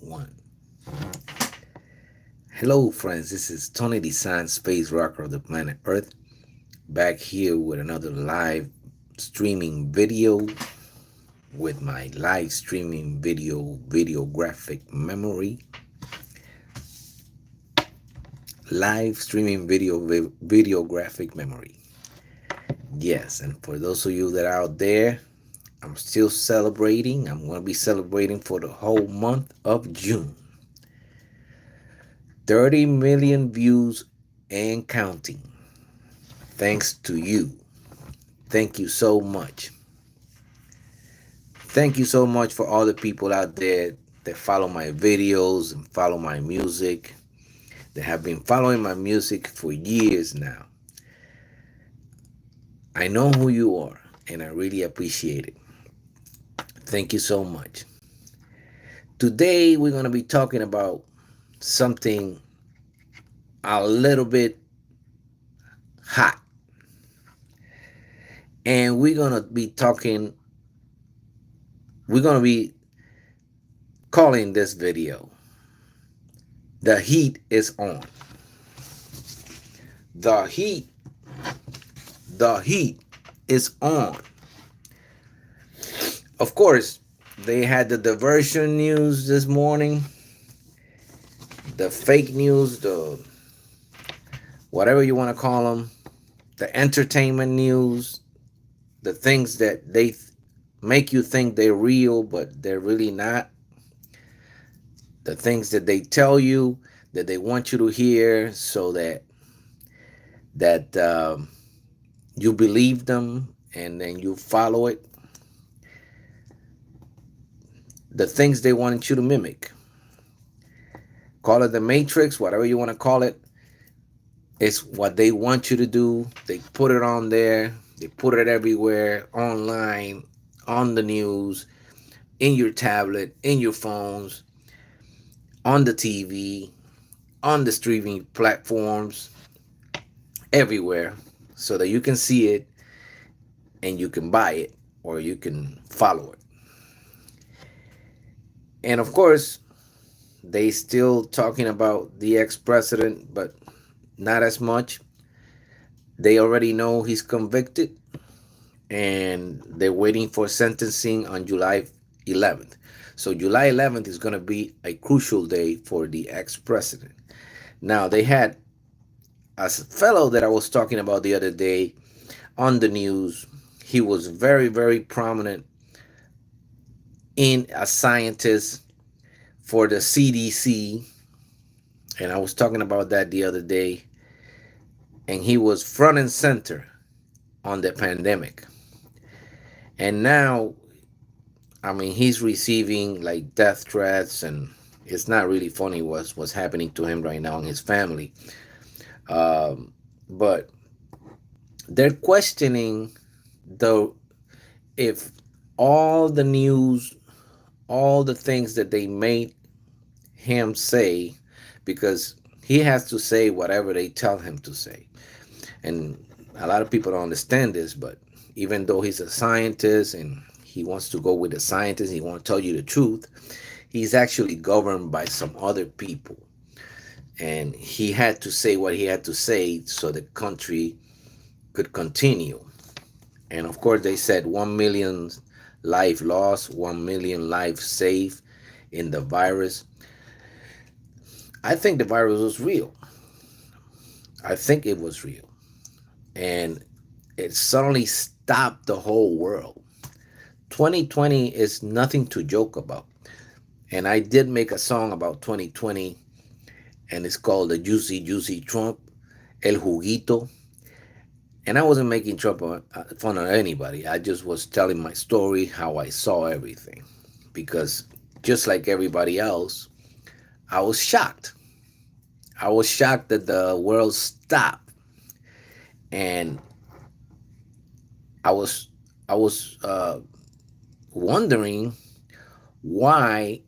One. Hello, friends. This is Tony Dizant, space rocker of the planet Earth, back here with another live streaming video with my live streaming video graphic memory. Live streaming video graphic memory. Yes, and for those of you that are out there, I'm still celebrating. I'm going to be celebrating for the whole month of June. 30 million views and counting. Thanks to you. Thank you so much. Thank you so much for all the people out there that follow my videos and follow my music. That have been following my music for years now. I know who you are, and I really appreciate it. Thank you so much. Today, we're going to be talking about something a little bit hot. And we're going to be calling this video, The Heat is On. The heat is on. Of course, they had the diversion news this morning, the fake news, the whatever you want to call them, the entertainment news, the things that they make you think they're real, but they're really not. The things that they tell you that they want you to hear so that you believe them and then you follow it. The things they want you to mimic. Call it the Matrix, whatever you want to call it. It's what they want you to do. They put it on there. They put it everywhere, online, on the news, in your tablet, in your phones, on the TV, on the streaming platforms, everywhere, so that you can see it and you can buy it or you can follow it. And of course, they still talking about the ex-president, but not as much. They already know he's convicted and they're waiting for sentencing on July 11th. So July 11th is going to be a crucial day for the ex-president. Now, they had a fellow that I was talking about the other day on the news. He was very, very prominent in a scientist for the CDC. And I was talking about that the other day. And he was front and center on the pandemic. And now, I mean, he's receiving like death threats, and it's not really funny what's happening to him right now and his family. But they're questioning if all the news, all the things that they made him say, because he has to say whatever they tell him to say. And a lot of people don't understand this, but even though he's a scientist and he wants to go with the scientists, he wants to tell you the truth, he's actually governed by some other people. And he had to say what he had to say so the country could continue. And of course, they said 1 million life lost, 1 million life saved in the virus. I think the virus was real. I think it was real. And it suddenly stopped the whole world. 2020 is nothing to joke about. And I did make a song about 2020, and it's called The Juicy Juicy Trump, El Juguito. And I wasn't making fun of anybody. I just was telling my story, how I saw everything. Because just like everybody else, I was shocked. I was shocked that the world stopped. And I was wondering why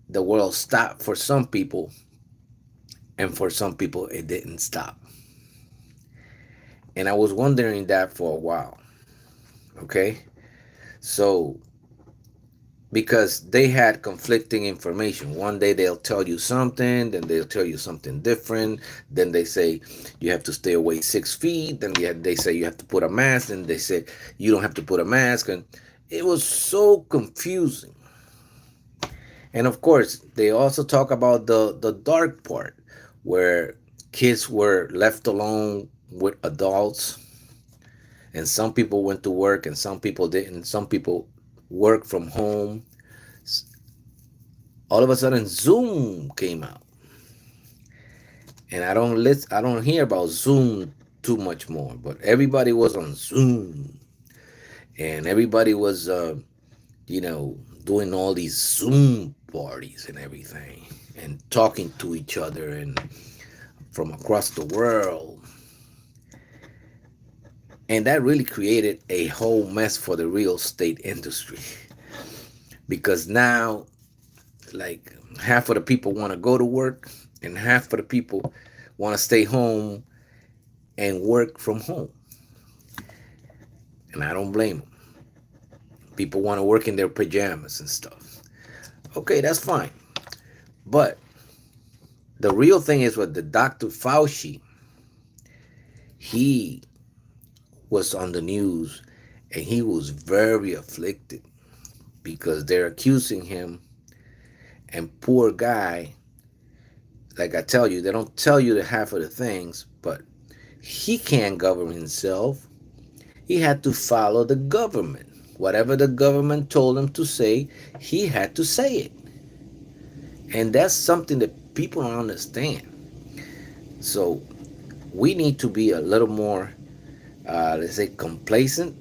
the world stopped for some people, and for some people it didn't stop. And I was wondering that for a while. Okay, so because they had conflicting information. One day they'll tell you something, then they'll tell you something different. Then they say you have to stay away 6 feet. Then they say you have to put a mask. Then they say you don't have to put a mask. And it was so confusing. And of course, they also talk about the dark part where kids were left alone with adults, and some people went to work and some people didn't. Some people work from home. All of a sudden Zoom came out, and I don't hear about Zoom too much more, but everybody was on Zoom, and everybody was you know doing all these Zoom parties and everything, and talking to each other and from across the world. And that really created a whole mess for the real estate industry, because now, like, half of the people want to go to work and half of the people want to stay home and work from home. And I don't blame them. People want to work in their pajamas and stuff. Okay, that's fine. But the real thing is what the Dr. Fauci, he was on the news and he was very afflicted because they're accusing him. And poor guy, like I tell you, they don't tell you the half of the things, but he can't govern himself. He had to follow the government. Whatever the government told him to say, he had to say it. And that's something that people don't understand. So we need to be a little more, let's say, complacent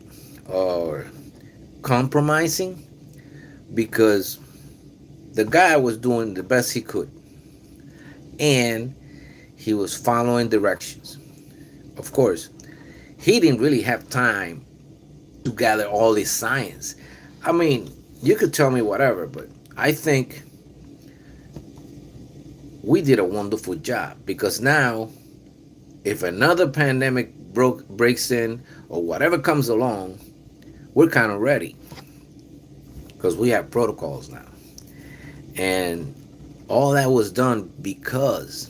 or compromising, because the guy was doing the best he could and he was following directions. Of course, he didn't really have time to gather all this science. I mean, you could tell me whatever, but I think we did a wonderful job, because now if another pandemic breaks in or whatever comes along, we're kind of ready because we have protocols now. And all that was done because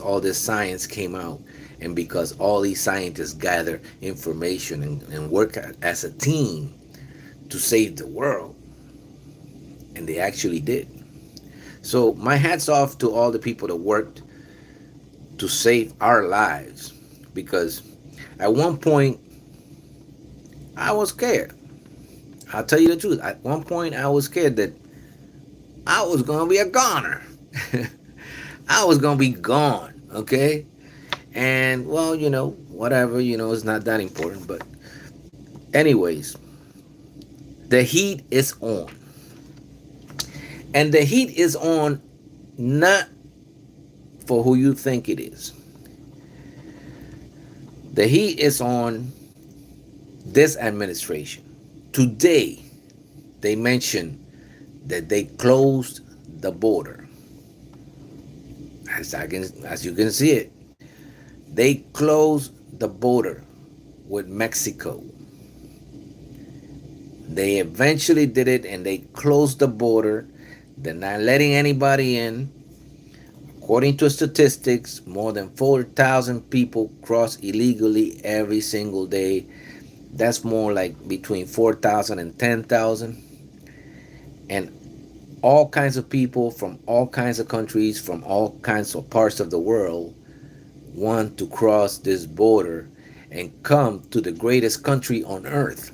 all this science came out, and because all these scientists gather information and work as a team to save the world. And they actually did. So my hat's off to all the people that worked to save our lives, because at one point I was scared. I'll tell you the truth. At one point I was scared that I was going to be a goner. I was going to be gone, okay? And, well, whatever, it's not that important. But, anyways, the heat is on. And the heat is on not for who you think it is. The heat is on this administration. Today, they mentioned that they closed the border. As you can see it, they closed the border with Mexico. They eventually did it, and they closed the border. They're not letting anybody in. According to statistics, more than 4,000 people cross illegally every single day. That's more like between 4,000 and 10,000. And all kinds of people from all kinds of countries, from all kinds of parts of the world, want to cross this border and come to the greatest country on earth,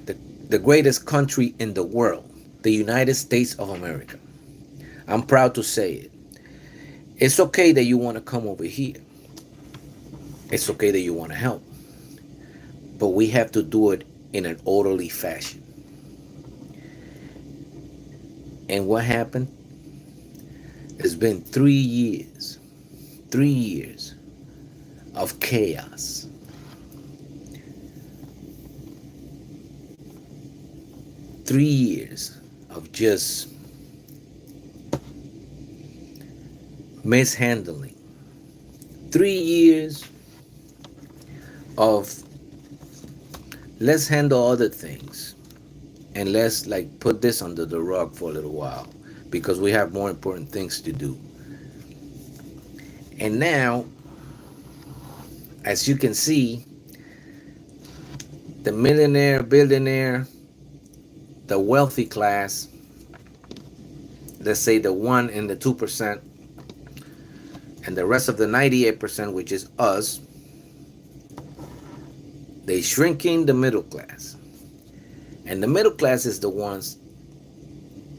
the greatest country in the world, the United States of America. I'm proud to say it. It's okay that you want to come over here. It's okay that you want to help. But we have to do it in an orderly fashion. And what happened? It's been 3 years. 3 years of chaos. 3 years of just mishandling. 3 years of let's handle other things. and let's like put this under the rug for a little while because we have more important things to do. And now, as you can see, the millionaire, billionaire, the wealthy class, let's say the 1 and the 2%, and the rest of the 98%, which is us, they shrinking the middle class. And the middle class is the ones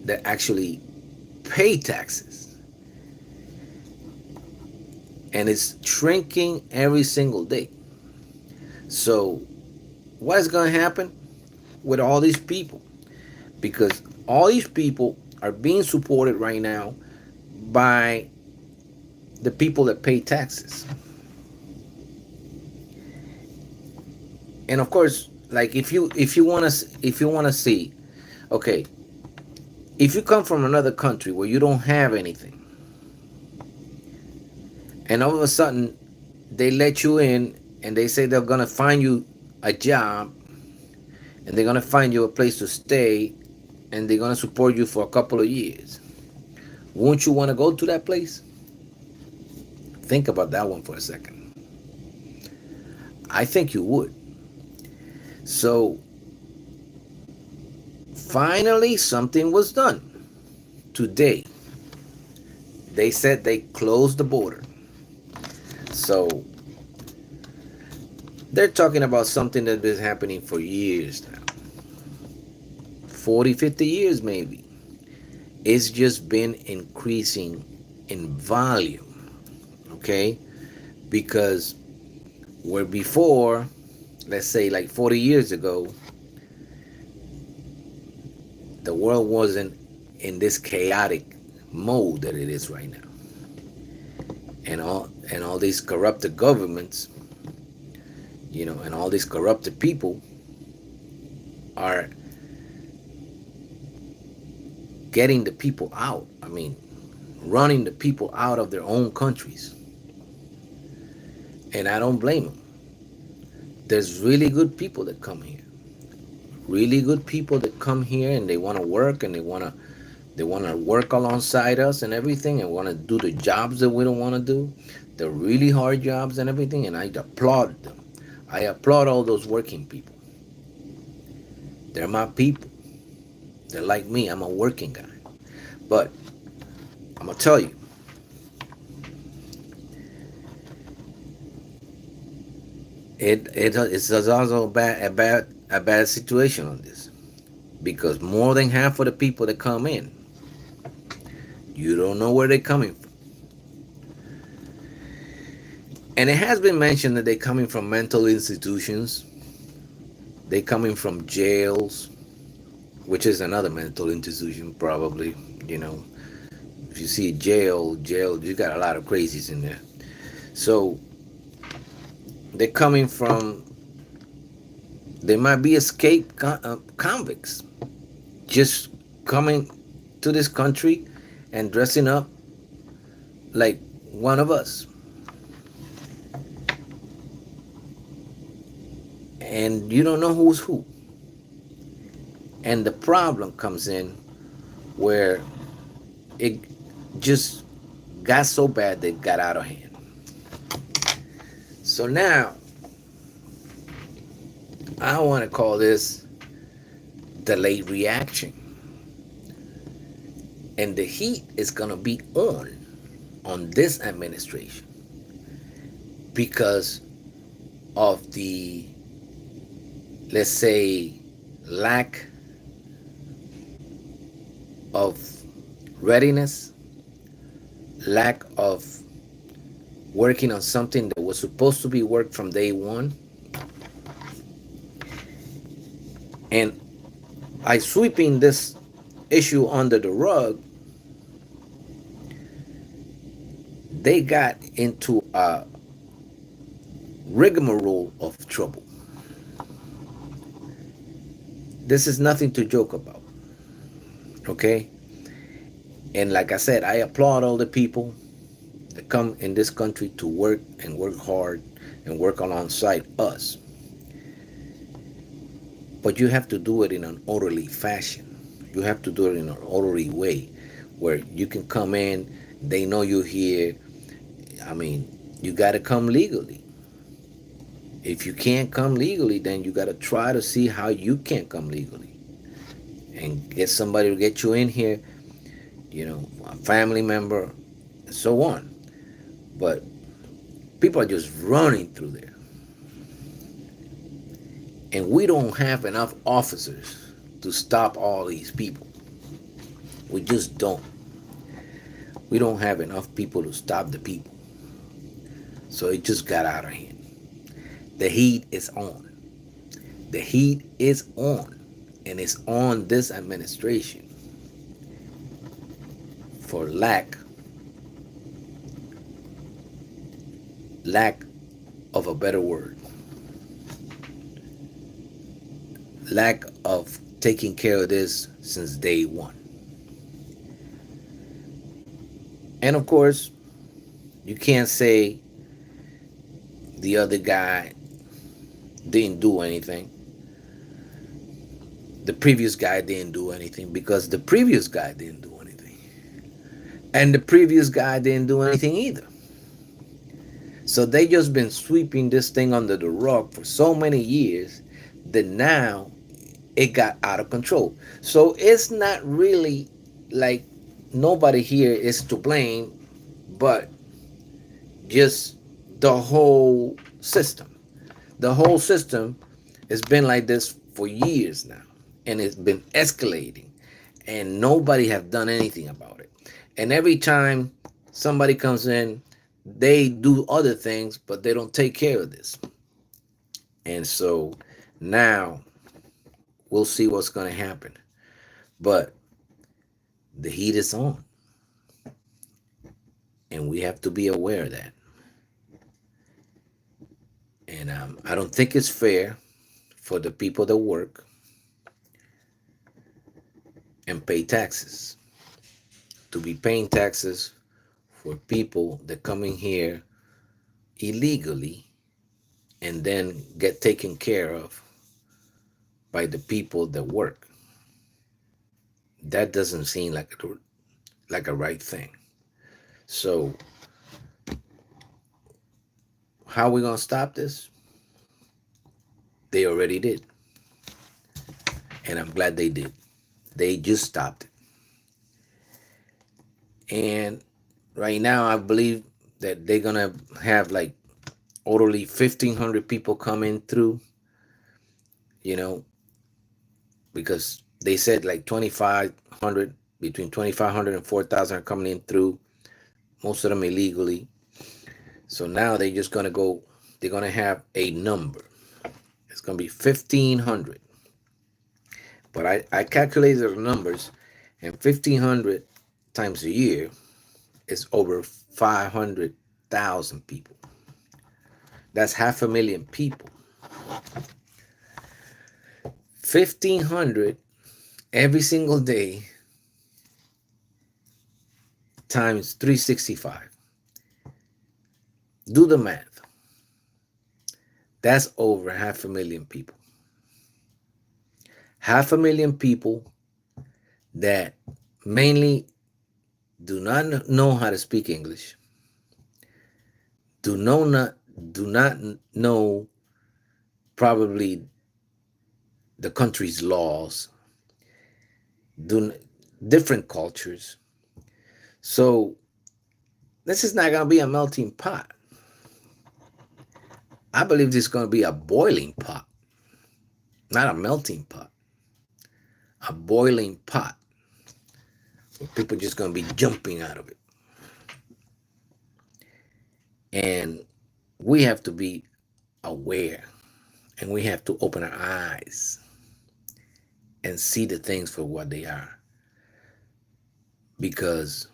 that actually pay taxes. And it's shrinking every single day. So what is going to happen with all these people? Because all these people are being supported right now by the people that pay taxes. And of course, like if you want to see, okay, if you come from another country where you don't have anything, and all of a sudden they let you in and they say they're gonna find you a job, and they're gonna find you a place to stay, and they're gonna support you for a couple of years, won't you want to go to that place? Think about that one for a second. I think you would. So finally something was done today. They said they closed the border. So they're talking about something that's been happening for years now, 40, 50 years maybe. It's just been increasing in volume. Okay, because where before, let's say like 40 years ago, the world wasn't in this chaotic mode that it is right now. And all these corrupted governments, and all these corrupted people are getting the people out. I mean, running the people out of their own countries. And I don't blame them. There's really good people that come here. Really good people that come here and they want to work, and they want to work alongside us and everything, and want to do the jobs that we don't want to do, the really hard jobs and everything, and I applaud them. I applaud all those working people. They're my people. They're like me. I'm a working guy. But I'm going to tell you, it's also a bad situation on this, because more than half of the people that come in, you don't know where they're coming from. And it has been mentioned that they're coming from mental institutions, they're coming from jails, which is another mental institution probably. you know if you see jail, you got a lot of crazies in there. So they're coming from, they might be escaped convicts, just coming to this country and dressing up like one of us. And you don't know who's who. And the problem comes in where it just got so bad that it got out of hand. So now, I want to call this delayed reaction. And the heat is going to be on this administration because of the, let's say, lack of readiness, lack of working on something that was supposed to be worked from day one. And by sweeping this issue under the rug, they got into a rigmarole of trouble. This is nothing to joke about. Okay? And like I said, I applaud all the people that come in this country to work and work hard and work alongside us. But you have to do it in an orderly fashion. You have to do it in an orderly way where you can come in, they know you're here. I mean, you got to come legally. If you can't come legally, then you got to try to see how you can't come legally and get somebody to get you in here, a family member, and so on. But people are just running through there. And we don't have enough officers to stop all these people. We just don't. We don't have enough people to stop the people. So it just got out of hand. The heat is on. The heat is on. And it's on this administration for lack of a better word. Lack of taking care of this since day one. And of course, you can't say the other guy didn't do anything. The previous guy didn't do anything because the previous guy didn't do anything. And the previous guy didn't do anything either. So they just been sweeping this thing under the rug for so many years that now it got out of control. So it's not really like nobody here is to blame, but just the whole system. The whole system has been like this for years now, and it's been escalating, and nobody have done anything about it. And every time somebody comes in, they do other things, but they don't take care of this. And so now we'll see what's going to happen. But the heat is on, and we have to be aware of that. And I don't think it's fair for the people that work and pay taxes to be paying taxes for people that come in here illegally and then get taken care of by the people that work. That doesn't seem like a right thing. So how are we gonna stop this? They already did, and I'm glad they did. They just stopped it. And right now, I believe that they're gonna have like orderly 1,500 people coming through. You know, because they said like 2,500, between 2,500 and 4,000 are coming in through. Most of them illegally. So now they're just gonna go. They're gonna have a number. It's gonna be 1,500. But I calculated the numbers, and 1,500 times a year is over 500,000 people. That's 500,000 people. 1,500 every single day times 365. Do the math. That's over 500,000 people. 500,000 people that mainly do not know how to speak English, do not know probably the country's laws, do different cultures. So this is not going to be a melting pot. I believe this is going to be a boiling pot, not a melting pot. A boiling pot where people just going to be jumping out of it. And we have to be aware, and we have to open our eyes and see the things for what they are, because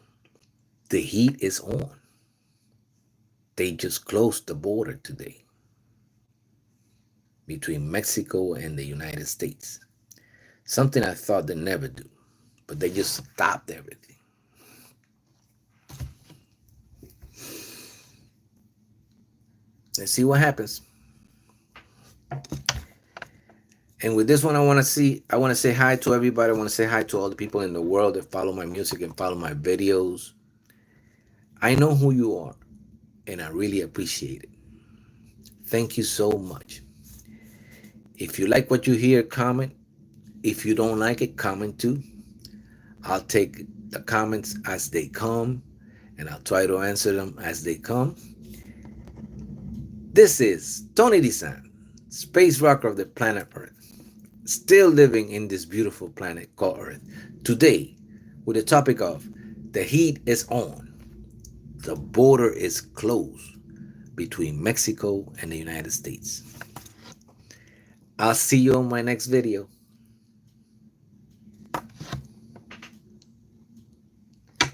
the heat is on. They just closed the border today between Mexico and the United States. Something I thought they'd never do, but they just stopped everything. Let's see what happens. And with this one, I want to say hi to everybody. I want to say hi to all the people in the world that follow my music and follow my videos. I know who you are, and I really appreciate it. Thank you so much. If you like what you hear, comment. If you don't like it, comment too. I'll take the comments as they come, and I'll try to answer them as they come. This is Tony Dizant, space rocker of the planet Earth, still living in this beautiful planet called Earth. Today, with the topic of the heat is on, the border is closed between Mexico and the United States. I'll see you on my next video.